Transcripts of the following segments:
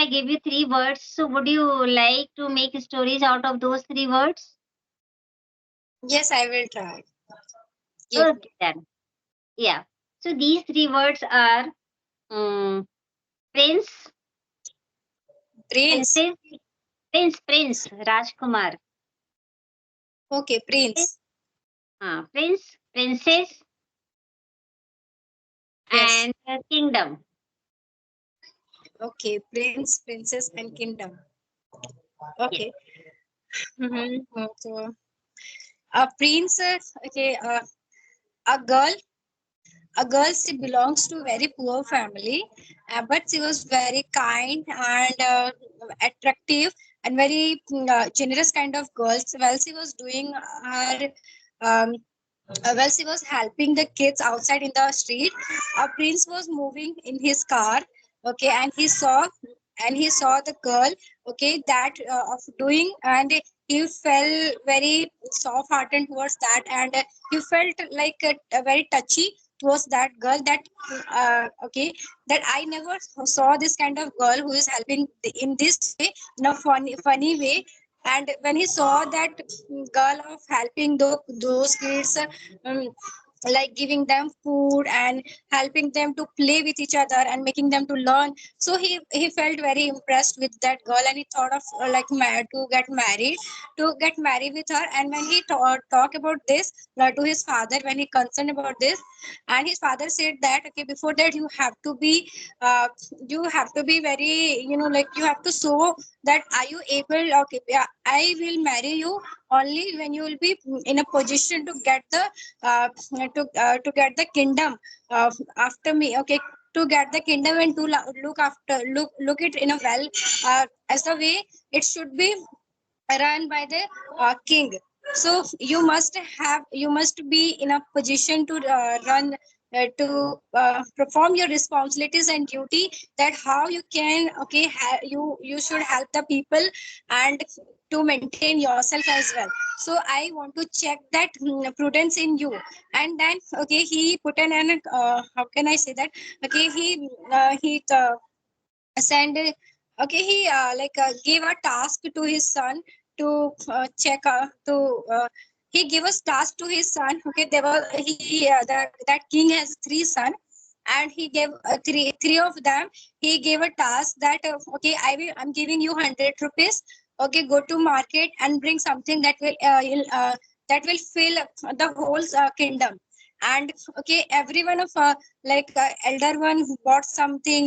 I give you three words, so would you like to make stories out of those three words? Yes, I will try. Give me. Okay, then. Yeah. So these three words are prince, Prince. princess, prince, Rajkumar. Okay, Prince, Prince. prince, princess, Yes. and kingdom. Okay, Prince, Princess, and Kingdom. Yes. Okay. So, a prince. Okay. A girl. A girl, she belongs to a very poor family, but she was very kind and attractive and very generous kind of girl. So while she was doing her um, while she was helping the kids outside in the street, a prince was moving in his car. Okay, and he saw the girl. Okay, that of doing, and he felt very soft hearted towards that, and he felt like a very touchy towards that girl. That okay, that I never saw this kind of girl who is helping in this way, in a funny way. And when he saw that girl of helping those kids, um, like giving them food and helping them to play with each other and making them to learn, so he felt very impressed with that girl, and he thought of to get married with her. And when he talk about this to his father, when he concerned about this, and his father said that, okay, before that uh, you have to be very, like, you have to show that are you able. Okay, yeah, I will marry you only when you will be in a position to get the to get the kingdom after me. Okay, to get the kingdom and to look it in a well, as the way it should be run by the king. So you must be in a position to run to perform your responsibilities and duty, that how you can, okay, you should help the people and to maintain yourself as well. So I want to check that prudence in you. And then, okay, he put an how can I say that, okay, he send okay, he gave a task to his son to check he gave a task to his son. Okay, there was that king has three sons, and he gave three of them. He gave a task that, okay, I'm giving you 100 rupees. Okay, go to market and bring something that will fill the whole kingdom. And okay, every one of elder one who bought something,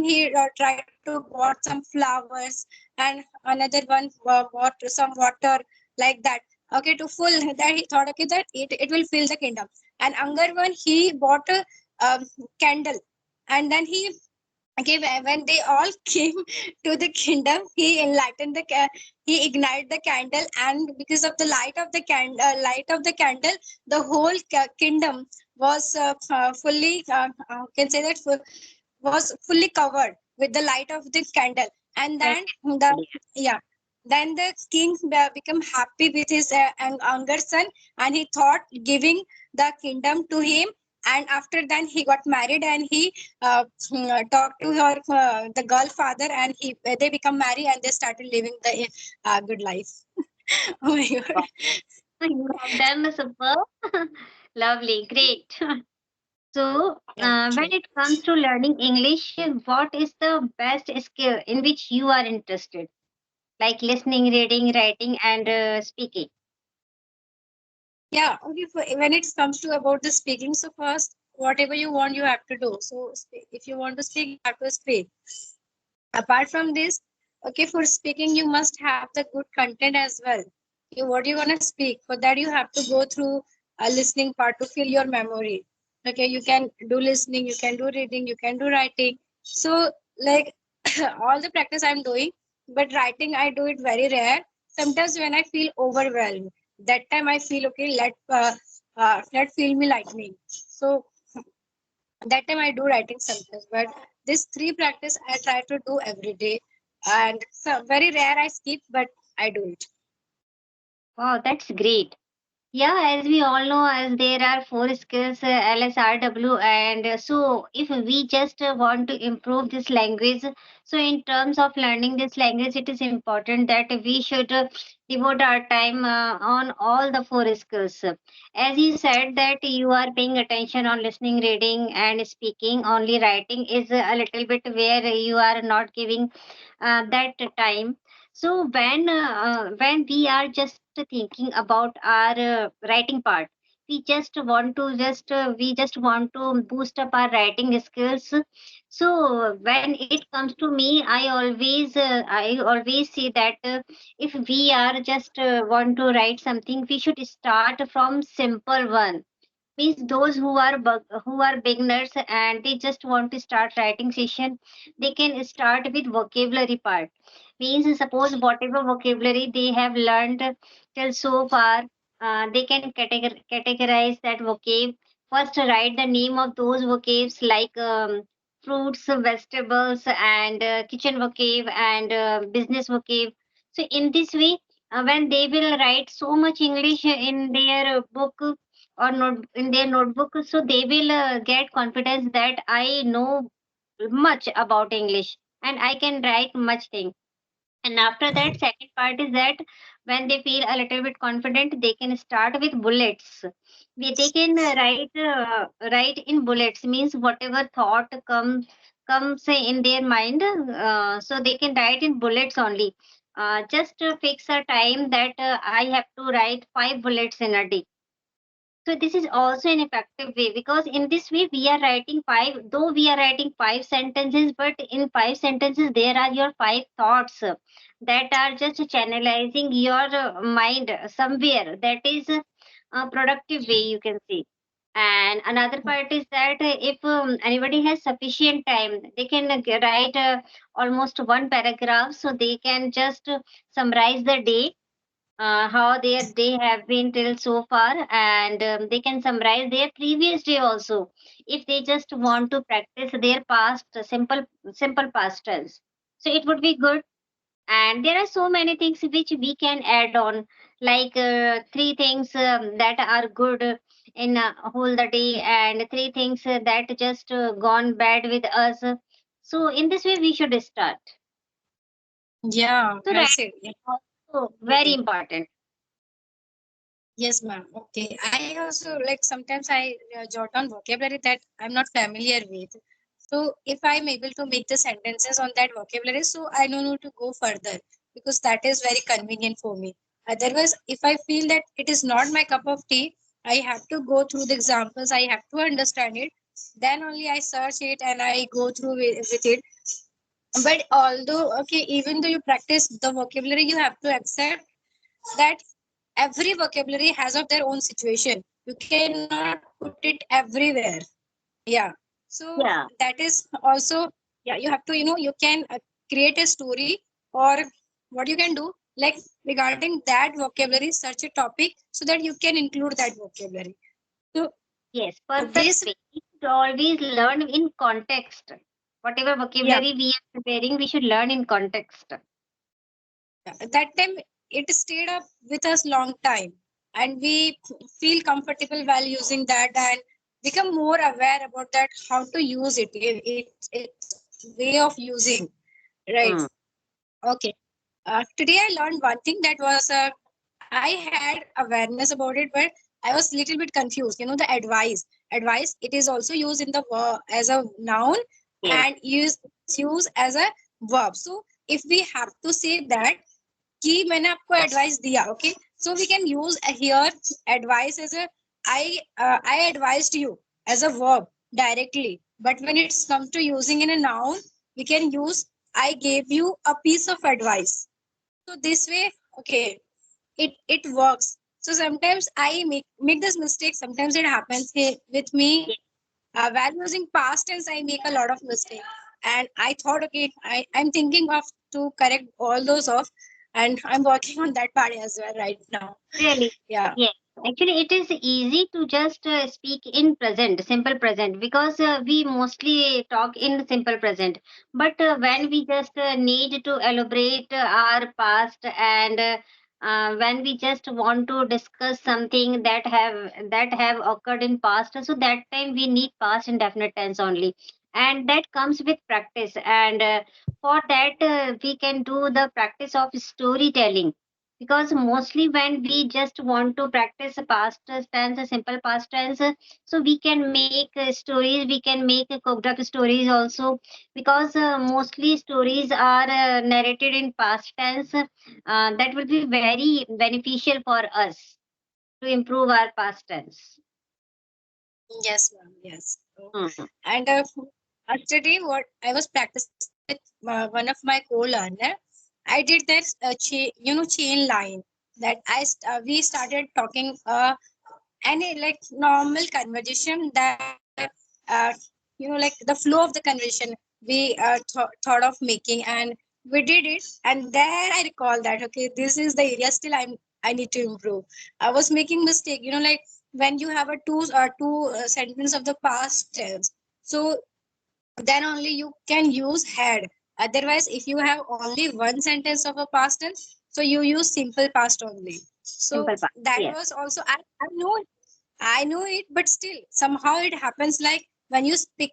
he tried to bought some flowers, and another one bought some water, like that. Okay, to full that, he thought, okay, that it will fill the kingdom. And another one, he bought a candle. And then he, okay, when they all came to the kingdom, he enlightened he ignited the candle, and because of the light of the candle, the whole kingdom was fully can say that was fully covered with the light of the candle. And Very then the good. yeah then the king became happy with his younger son, and he thought giving the kingdom to him. And after then he got married, and he talked to her the girl father, and they become married, and they started living the good life. Oh my god. Wow. You have done superb. Lovely, great. So, when Okay. it comes to learning English, what is the best skill in which you are interested? Like listening, reading, writing, and speaking. Yeah, okay. When it comes to about the speaking, so first, whatever you want, you have to do. So, if you want to speak, you have to speak. Apart from this, okay, for speaking, you must have the good content as well. What you want to speak, for that you have to go through a listening part to fill your memory. Okay, you can do listening, you can do reading, you can do writing. So, like, all the practice I'm doing, but writing I do it very rare. Sometimes when I feel overwhelmed, that time I feel, okay, let feel me lightning. So that time I do writing sometimes. But this three practice I try to do every day, and so very rare I skip, but I do it. Wow, that's great. Yeah, as we all know, as there are four skills, LSRW, and so if we just want to improve this language, so in terms of learning this language, it is important that we should devote our time on all the four skills. As you said that you are paying attention on listening, reading, and speaking. Only writing is a little bit where you are not giving that time. So when we are just thinking about our writing part, we just want to boost up our writing skills. So when it comes to me, I always say that if we are just want to write something, we should start from simple one. Means those who are beginners and they just want to start writing session, they can start with vocabulary part. Means suppose whatever vocabulary they have learned till so far, they can categorize that vocab. First write the name of those vocabs like fruits, vegetables, and kitchen vocab, and business vocab. So in this way, when they will write so much English in their book or not in their notebook, so they will get confidence that I know much about English and I can write much thing. And after that, second part is that when they feel a little bit confident, they can start with bullets. They can write in bullets, means whatever thought comes in their mind, so they can write in bullets only. Just fix a time that I have to write 5 bullets in a day. So this is also an effective way, because in this way we are writing though we are writing 5 sentences, but in 5 sentences there are your 5 thoughts that are just channelizing your mind somewhere. That is a productive way, you can see. And another part is that if anybody has sufficient time, they can write almost one paragraph, so they can just summarize the day, how their day have been till so far, and they can summarize their previous day also if they just want to practice their past simple past tense. So it would be good. And there are so many things which we can add on, like three things that are good in a whole the day, and three things that just gone bad with us. So in this way we should start. Yeah, So well writing said. Yeah, is also very okay. important. Yes, ma'am. Okay. I also like sometimes I jot on vocabulary that I'm not familiar with. So if I'm able to make the sentences on that vocabulary, so I don't know to go further because that is very convenient for me. Otherwise, if I feel that it is not my cup of tea, I have to go through the examples. I have to understand it. Then only I search it and I go through with it. But although, okay, even though you practice the vocabulary, you have to accept that every vocabulary has of their own situation. You cannot put it everywhere. Yeah. So that Yeah. is also, yeah, you have to, you can create a story, or what you can do, like regarding that vocabulary, search a topic so that you can include that vocabulary. So Yes, perfect this, way. We should always learn in context. Whatever yeah, vocabulary we are preparing, we should learn in context. at that time it stayed up with us long time, and we feel comfortable while using that and become more aware about that how to use it. It's way of using, right? Hmm. Okay. Today I learned one thing that was I had awareness about it, but I was little bit confused. The advice, it is also used in the as a noun, Yes. and used as a verb. So if we have to say that कि मैंने आपको advice दिया, okay, so we can use here advice as a I advised you as a verb directly. But when it's come to using in a noun, we can use I gave you a piece of advice. So this way, okay, it works. So sometimes I make this mistake. Sometimes it happens with me. Yes. While using past tense, I make a lot of mistake. And I thought, okay, I'm thinking of to correct all those off, and I'm working on that part as well right now. Really. Yeah. Yes. Actually, it is easy to just speak in present, simple present, because we mostly talk in simple present. But when we just need to elaborate our past and when we just want to discuss something that have occurred in past, so that time we need past indefinite tense only, and that comes with practice. And for that we can do the practice of storytelling, because mostly when we just want to practice a past tense, a simple past tense, so we can make stories, we can make cooked up stories also, because mostly stories are narrated in past tense. That will be very beneficial for us to improve our past tense. Yes, ma'am. Yes. Hmm. And yesterday, what I was practicing with one of my co-learner, I did that chain line, that we started talking any like normal conversation, that uh, like the flow of the conversation we thought of making, and we did it. And there I recall that, okay, this is the area still I need to improve. I was making mistake, like when you have a two sentence of the past tense, so then only you can use had. Otherwise, if you have only one sentence of a past tense, so you use simple past only. So Simple past. that Yes. was also, I know it, but still somehow it happens, like when you speak,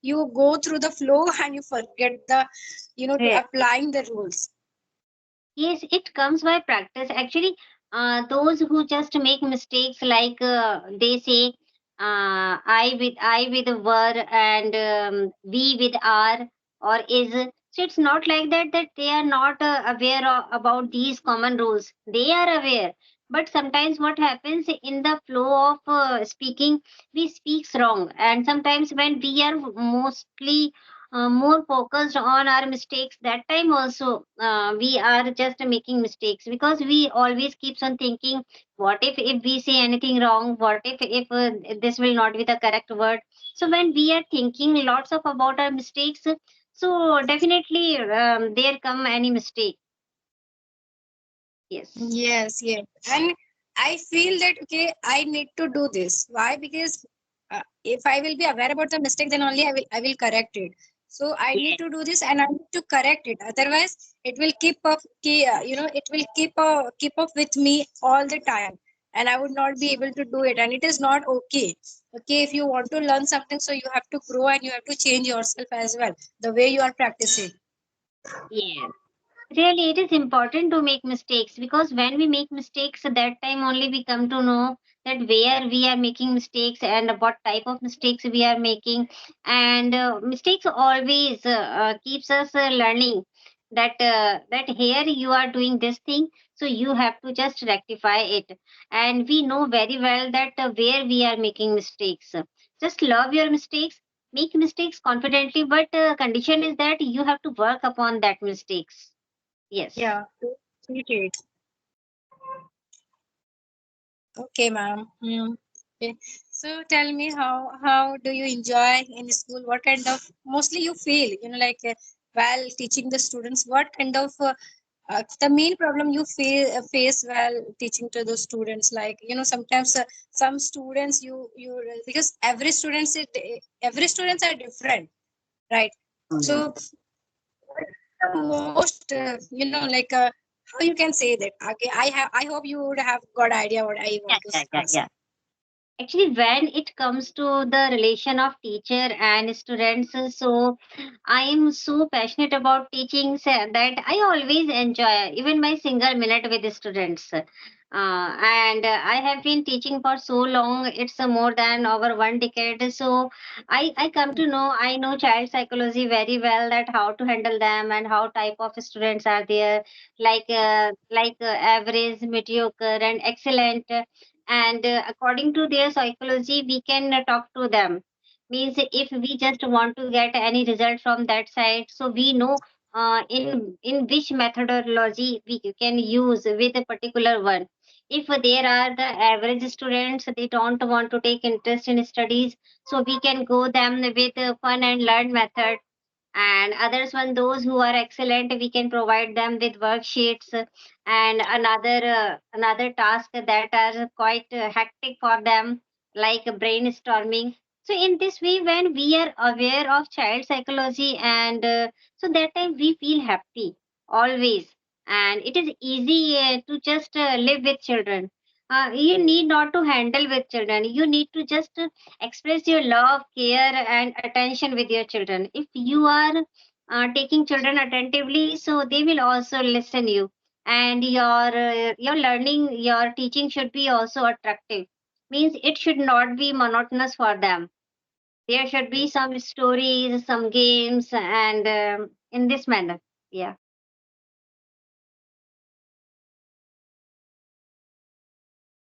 you go through the flow and you forget to Yes. applying the rules. Yes, it comes by practice. Actually, those who just make mistakes, like they say, I with were, and we with are or is. So it's not like that, that they are not aware about these common rules. They are aware, but sometimes what happens in the flow of speaking, we speaks wrong, and sometimes when we are mostly more focused on our mistakes, that time also we are just making mistakes, because we always keeps on thinking, what if we say anything wrong, what if this will not be the correct word. So when we are thinking lots of about our mistakes, so definitely there come any mistake. Yes. Yes, yes. And I feel that, okay, I need to do this. Why? Because if I will be aware about the mistake, then only I will correct it. So I need Yes. to do this and I need to correct it. Otherwise, it will it will keep up with me all the time, and I would not be able to do it. And it is not okay. Okay, if you want to learn something, so you have to grow and you have to change yourself as well, the way you are practicing. Yes. Really, it is important to make mistakes, because when we make mistakes, at that time only we come to know that where we are making mistakes and what type of mistakes we are making. And mistakes always keeps us learning that here you are doing this thing, so you have to just rectify it. And we know very well that where we are making mistakes. Just love your mistakes, make mistakes confidently, but condition is that you have to work upon that mistakes. Yes. Yeah, to treat it. Okay, ma'am. Okay. So tell me, how do you enjoy in school? What kind of mostly you feel, like while teaching the students? What kind of the main problem you face while teaching to the students? Like, sometimes some students, because every students are different, right? So the most like how you can say that? Okay, I hope you would have got idea what I Yeah, want to yeah, yeah, ask. yeah. Actually, when it comes to the relation of teacher and students, so I am so passionate about teaching, that I always enjoy even my single minute with the students. And I have been teaching for so long, it's more than over 1 decade. So I come to know, I know child psychology very well, that how to handle them and how type of students are there, like average, mediocre, and excellent. And according to their psychology we can talk to them. Means if we just want to get any result from that side, so we know in which methodology we can use with a particular one. If there are the average students, they don't want to take interest in studies, so we can go them with a fun and learn method. And others one, those who are excellent, we can provide them with worksheets, and another task that are quite hectic for them, like brainstorming. So in this way, when we are aware of child psychology, and so that time we feel happy always. and it is easy to just live with children. You need not to handle with children. You need to just express your love, care, and attention with your children. If you are taking children attentively, so they will also listen you, and your learning, your teaching should be also attractive. Means it should not be monotonous for them. There should be some stories, some games, and in this manner. Yeah.